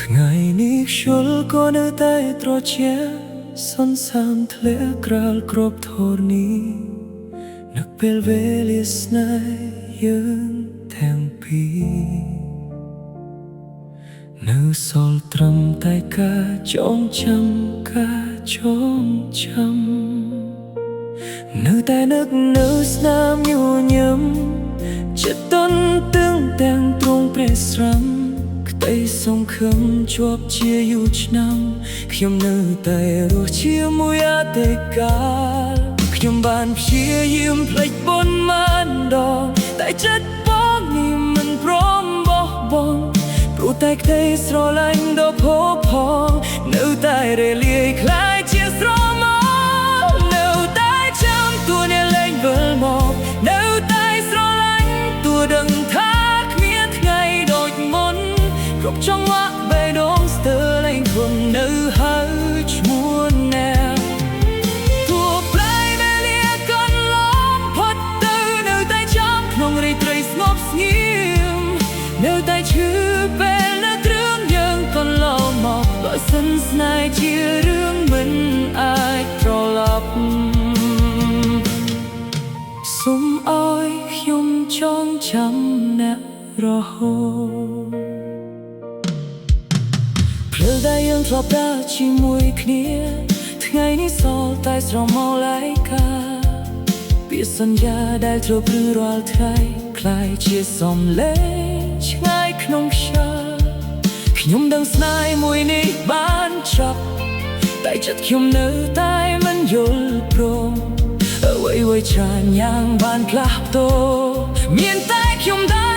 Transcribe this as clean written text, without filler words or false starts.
ថ្ងៃនេះខ្យល់ក៏នៅតែត្រជាក់សន្សាមធ្លាក់ក្រាលគ្រប់ធរនេះនឹកពេលវេលាស្នេហ៍យើងទាំងពីរនៅសល់ត្រឹមតែការចងចាំការចងចាំនៅតែនឹកនៅស្នាមញញឹមចិត្តទន់ទឹងទាំងទ្រង់ព្រះស្រំក្តីសង្ឃឹមជាប់ជាយូរឆ្នាំខ្ញុំនៅតែរស់ជាមួយអតីតកាលខ្ញុំបានព្យាយាមភ្លេចបុណ្យមិនដងតែចិត្តបងនេះមិនព្រមបោះបង់ព្រោះតែក្តីស្រឡាញ់ដ៏ផូរផង់នៅតែរលាយคล้ายជាស្រមោលនៅតែចាំទួអ្នកលែងវិលមកនៅតែស្រឡាញ់ទួដឹងថាគ្មានថ្ងៃដូចមុនគ្រប់ចង្វាក់បេះដូងស្ទើរលែងធន់នៅហើយឈ្មោះអ្នកទួប្លែកវេលាកន្លងផុតទៅនៅតែចាំក្នុងរាត្រីស្ងប់ស្ងៀមនៅតែឈឺពេលនៅគ្រឿងយើងកន្លងមកបើសិនស្នេហ៍ជារឿងមិនអាចត្រឡប់សូមឲ្យខ្ញុំចងចាំអ្នករហូតព្រលដែលយើងធ្លាប់ដើរជាមួយគ្នាថ្ងៃនេះសល់តែស្រមោលឯកាពាក្យសន្យាដែលធ្លាប់ព្រឺរាល់ថ្ងៃคล้ายជាសំឡេងឆ្ងាយក្នុងខ្យល់ខ្ញុំដឹងស្នេហ៍មួយនេះបានចប់តែចិត្តខ្ញុំនៅតែមិនយល់ព្រមអ្វីៗច្រើនយ៉ាងបានផ្លាស់ប្ដូរមានតែខ្ញុំដែរ